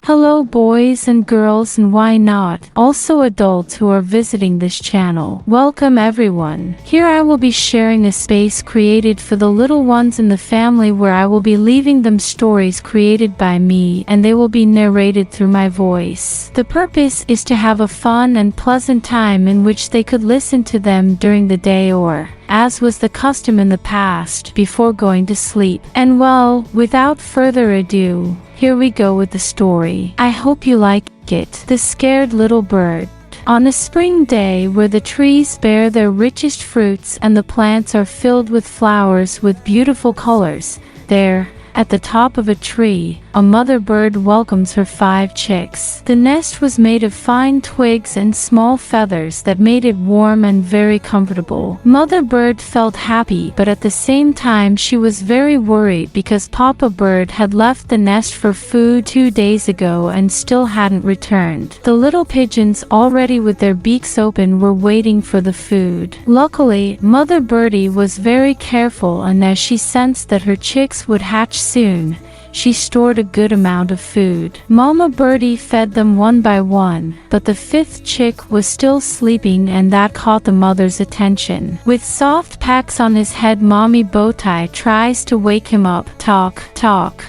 Hello boys and girls, and why not, also adults who are visiting this channel. Welcome everyone. Here I will be sharing a space created for the little ones in the family where I will be leaving them stories created by me and they will be narrated through my voice. The purpose is to have a fun and pleasant time in which they could listen to them during the day or, as was the custom in the past, before going to sleep. And well, without further ado, here we go with the story. I hope you like it. The Scared Little Bird. On a spring day where the trees bear their richest fruits and the plants are filled with flowers with beautiful colors, there, at the top of a tree, a mother bird welcomes her 5 chicks. The nest was made of fine twigs and small feathers that made it warm and very comfortable. Mother bird felt happy, but at the same time she was very worried because Papa bird had left the nest for food 2 days ago and still hadn't returned. The little pigeons, already with their beaks open, were waiting for the food. Luckily, Mother birdie was very careful, and as she sensed that her chicks would hatch soon, she stored a good amount of food. Mama birdie fed them one by one, but the 5th chick was still sleeping, and that caught the mother's attention. With soft pats on his head, Mommy Bowtie tries to wake him up. Talk.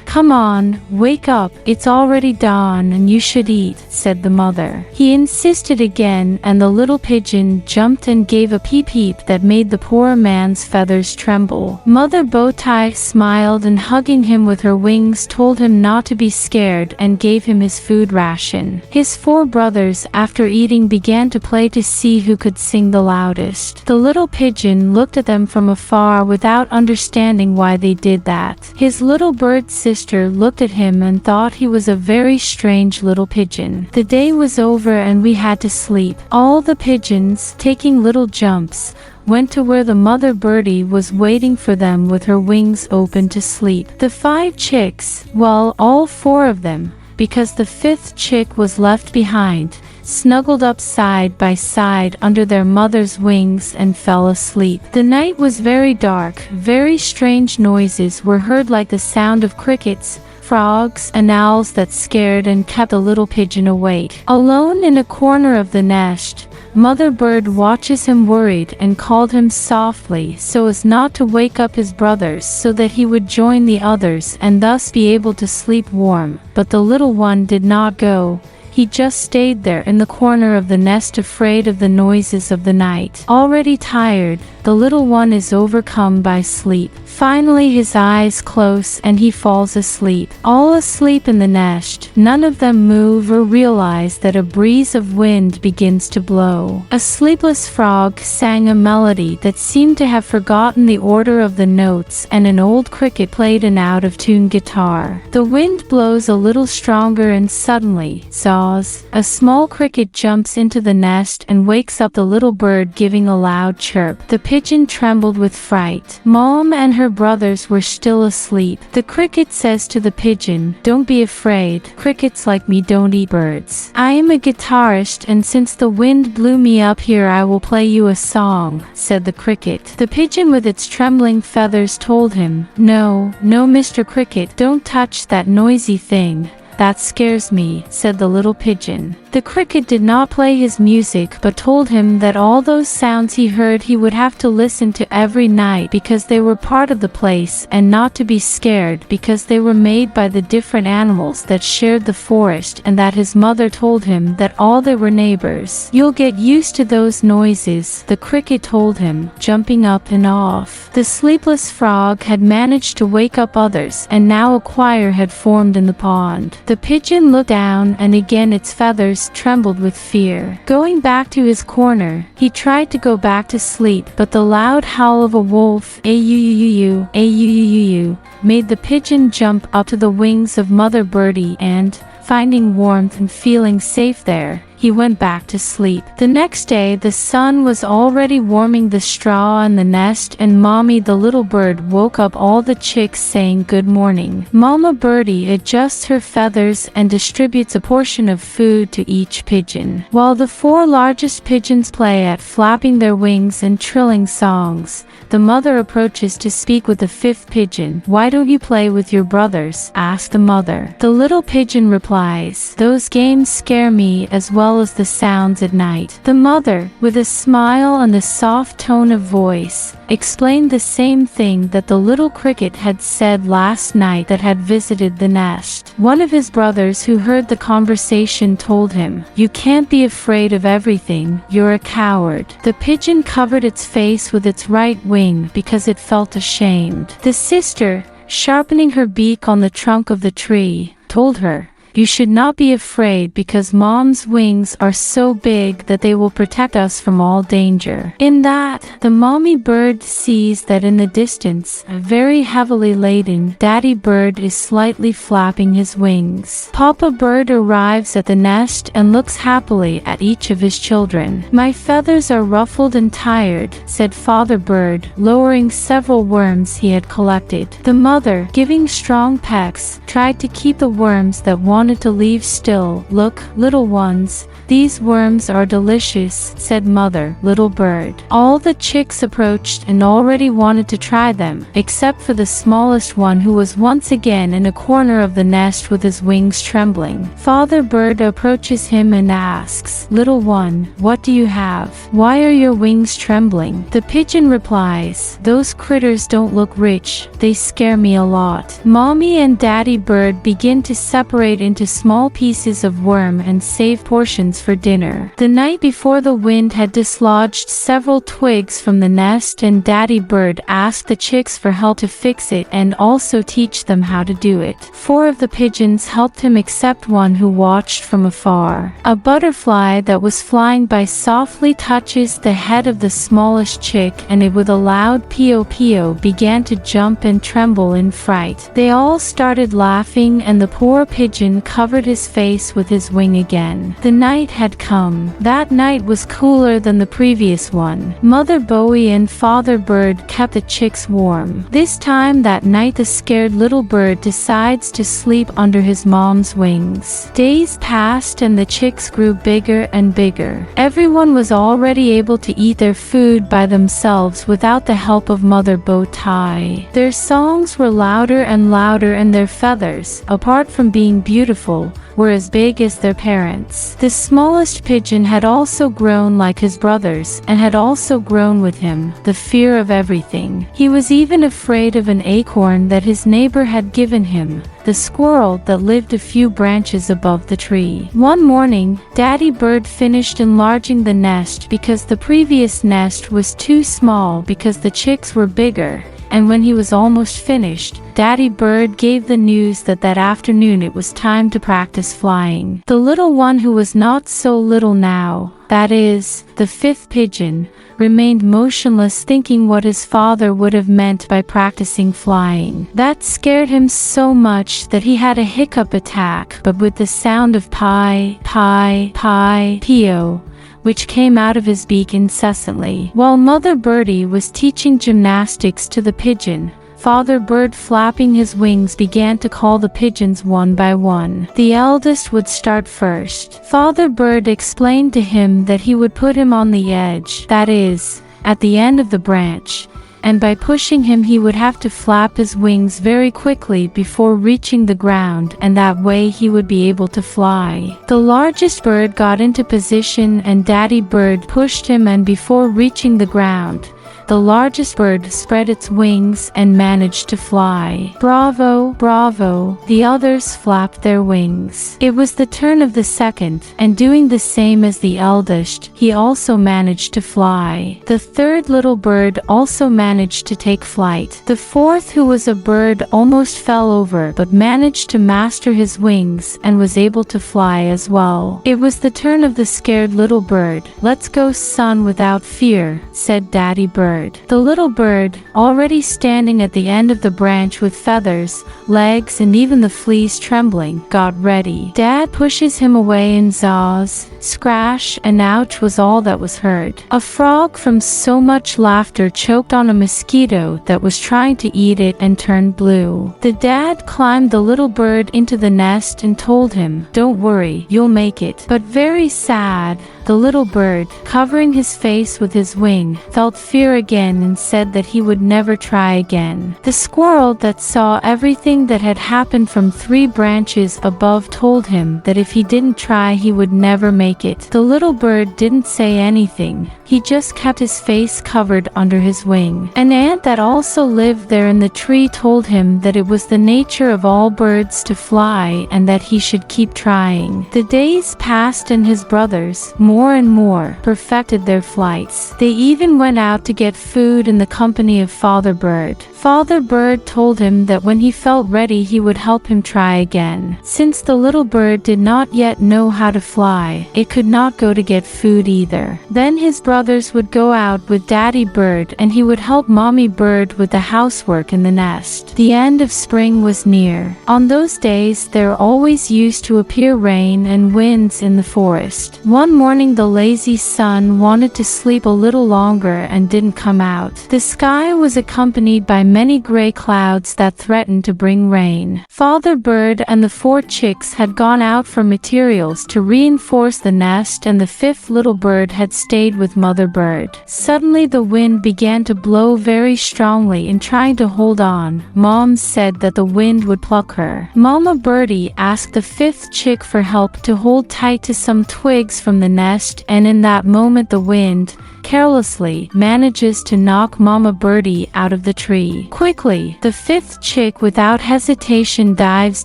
Come on, wake up, it's already dawn and you should eat, said the mother. He insisted again, and the little pigeon jumped and gave a peep that made the poor man's feathers tremble. Mother Bowtie smiled and, hugging him with her wings, told him not to be scared and gave him his food ration. His 4 brothers, after eating, began to play to see who could sing the loudest. The little pigeon looked at them from afar without understanding why they did that. His little bird sister looked at him and thought he was a very strange little pigeon. The day was over and we had to sleep. All the pigeons, taking little jumps, went to where the mother birdie was waiting for them with her wings open to sleep. The 5 chicks, well, all 4 of them, because the 5th chick was left behind, snuggled up side by side under their mother's wings and fell asleep. The night was very dark. Very strange noises were heard, like the sound of crickets, frogs, and owls, that scared and kept the little pigeon awake. Alone in a corner of the nest, Mother bird watches him worried and called him softly so as not to wake up his brothers, so that he would join the others and thus be able to sleep warm. But the little one did not go. He just stayed there in the corner of the nest, afraid of the noises of the night. Already tired, the little one is overcome by sleep. Finally his eyes close and he falls asleep. All asleep in the nest, none of them move or realize that a breeze of wind begins to blow. A sleepless frog sang a melody that seemed to have forgotten the order of the notes, and an old cricket played an out-of-tune guitar. The wind blows a little stronger and suddenly, a small cricket jumps into the nest and wakes up the little bird, giving a loud chirp. The pigeon trembled with fright. Mom and her brothers were still asleep. The cricket says to the pigeon, "Don't be afraid. Crickets like me don't eat birds. I am a guitarist, and since the wind blew me up here, I will play you a song," said the cricket. The pigeon with its trembling feathers told him, No, Mr. Cricket, don't touch that noisy thing. That scares me," said the little pigeon. The cricket did not play his music, but told him that all those sounds he heard he would have to listen to every night because they were part of the place, and not to be scared because they were made by the different animals that shared the forest, and that his mother told him that all they were neighbors. "You'll get used to those noises," the cricket told him, jumping up and off. The sleepless frog had managed to wake up others, and now a choir had formed in the pond. The pigeon looked down, and again its feathers trembled with fear. Going back to his corner, he tried to go back to sleep, but the loud howl of a wolf, a-u-u-u-u, made the pigeon jump up to the wings of Mother birdie, and, finding warmth and feeling safe there, he went back to sleep. The next day the sun was already warming the straw in the nest, and Mommy the little bird woke up all the chicks saying good morning. Mama birdie adjusts her feathers and distributes a portion of food to each pigeon, while the 4 largest pigeons play at flapping their wings and trilling songs. the mother approaches to speak with the fifth pigeon. "Why don't you play with your brothers?" asks the mother. The little pigeon replies, "Those games scare me as well as the sounds at night." The mother, with a smile and a soft tone of voice, explained the same thing that the little cricket had said last night that had visited the nest. One of his brothers who heard the conversation told him, "You can't be afraid of everything, you're a coward." The pigeon covered its face with its right wing because it felt ashamed. The sister, sharpening her beak on the trunk of the tree, told her, "You should not be afraid because Mom's wings are so big that they will protect us from all danger." In that, the mommy bird sees that in the distance, a very heavily laden daddy bird is slightly flapping his wings. Papa bird arrives at the nest and looks happily at each of his children. "My feathers are ruffled and tired," said father bird, lowering several worms he had collected. The mother, giving strong pecks, tried to keep the worms that wanted to leave still. "Look, little ones, these worms are delicious," said mother little bird. All the chicks approached and already wanted to try them, except for the smallest one who was once again in a corner of the nest with his wings trembling. Father bird approaches him and asks, "Little one, what do you have? Why are your wings trembling?" The pigeon replies, "Those critters don't look rich, they scare me a lot." Mommy and daddy bird begin to separate into small pieces of worm and save portions for dinner. The night before, the wind had dislodged several twigs from the nest, and daddy bird asked the chicks for help to fix it and also teach them how to do it. 4 of the pigeons helped him except one who watched from afar. A butterfly that was flying by softly touches the head of the smallest chick, and it with a loud pio-pio began to jump and tremble in fright. They all started laughing, and the poor pigeon covered his face with his wing again. The night had come. That night was cooler than the previous one. Mother Bowie and father bird kept the chicks warm. This time that night, the scared little bird decides to sleep under his mom's wings. Days passed and the chicks grew bigger and bigger. Everyone was already able to eat their food by themselves without the help of Mother Bow Tie. Their songs were louder and louder, and their feathers, apart from being beautiful, were as big as their parents. The smallest pigeon had also grown like his brothers, and had also grown with him the fear of everything. He was even afraid of an acorn that his neighbor had given him, the squirrel that lived a few branches above the tree. One morning, Daddy Bird finished enlarging the nest because the previous nest was too small because the chicks were bigger. And when he was almost finished, Daddy Bird gave the news that that afternoon it was time to practice flying. The little one, who was not so little now, that is, the fifth pigeon, remained motionless, thinking what his father would have meant by practicing flying. That scared him so much that he had a hiccup attack, but with the sound of pie, pie, pie, pio, which came out of his beak incessantly. While Mother Birdie was teaching gymnastics to the pigeon, Father Bird, flapping his wings, began to call the pigeons one by one. The eldest would start first. Father Bird explained to him that he would put him on the edge, that is, at the end of the branch, and by pushing him he would have to flap his wings very quickly before reaching the ground, and that way he would be able to fly. The largest bird got into position and Daddy Bird pushed him, and before reaching the ground, the largest bird spread its wings and managed to fly. Bravo, bravo, the others flapped their wings. It was the turn of the second, and doing the same as the eldest, he also managed to fly. The third little bird also managed to take flight. The fourth, who was a bird, almost fell over but managed to master his wings and was able to fly as well. It was the turn of the scared little bird. "Let's go, son, without fear," said Daddy Bird. The little bird, already standing at the end of the branch with feathers, legs, and even the fleas trembling, got ready. Dad pushes him away and zaws, scratch, and ouch was all that was heard. A frog, from so much laughter, choked on a mosquito that was trying to eat it and turned blue. The dad climbed the little bird into the nest and told him, "Don't worry, you'll make it." But very sad, the little bird, covering his face with his wing, felt fear again and said that he would never try again. The squirrel that saw everything that had happened from 3 branches above told him that if he didn't try he would never make it. The little bird didn't say anything. He just kept his face covered under his wing. An ant that also lived there in the tree told him that it was the nature of all birds to fly and that he should keep trying. The days passed and his brothers, more and more, perfected their flights. They even went out to get food in the company of Father Bird. Father Bird told him that when he felt ready he would help him try again. Since the little bird did not yet know how to fly, it could not go to get food either. Then his brothers would go out with Daddy Bird and he would help Mommy Bird with the housework in the nest. The end of spring was near. On those days there always used to appear rain and winds in the forest. One morning the lazy sun wanted to sleep a little longer and didn't come out. The sky was accompanied by many gray clouds that threatened to bring rain. Father Bird and the 4 chicks had gone out for materials to reinforce the nest and the 5th little bird had stayed with Mother Bird. Suddenly the wind began to blow very strongly and trying to hold on. Mom said that the wind would pluck her. Mama Birdie asked the 5th chick for help to hold tight to some twigs from the nest, and in that moment the wind carelessly manages to knock Mama Birdie out of the tree. Quickly, the 5th chick without hesitation dives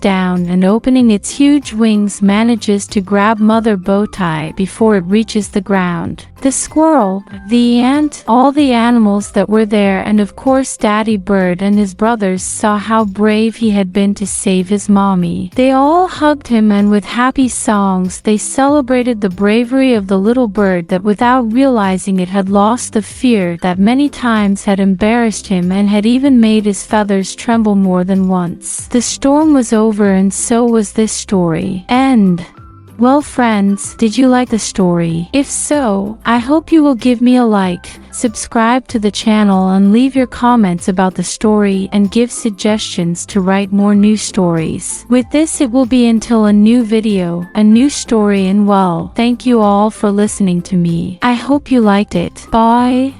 down and opening its huge wings manages to grab Mother Bowtie before it reaches the ground. The squirrel, the ant, all the animals that were there and of course Daddy Bird and his brothers saw how brave he had been to save his mommy. They all hugged him and with happy songs they celebrated the bravery of the little bird that without realizing it had lost the fear that many times had embarrassed him and had even made his feathers tremble more than once. The storm was over and so was this story. End. Well friends, did you like the story? If so, I hope you will give me a like, subscribe to the channel and leave your comments about the story and give suggestions to write more new stories. With this it will be until a new video, a new story, and well, thank you all for listening to me. I hope you liked it. Bye.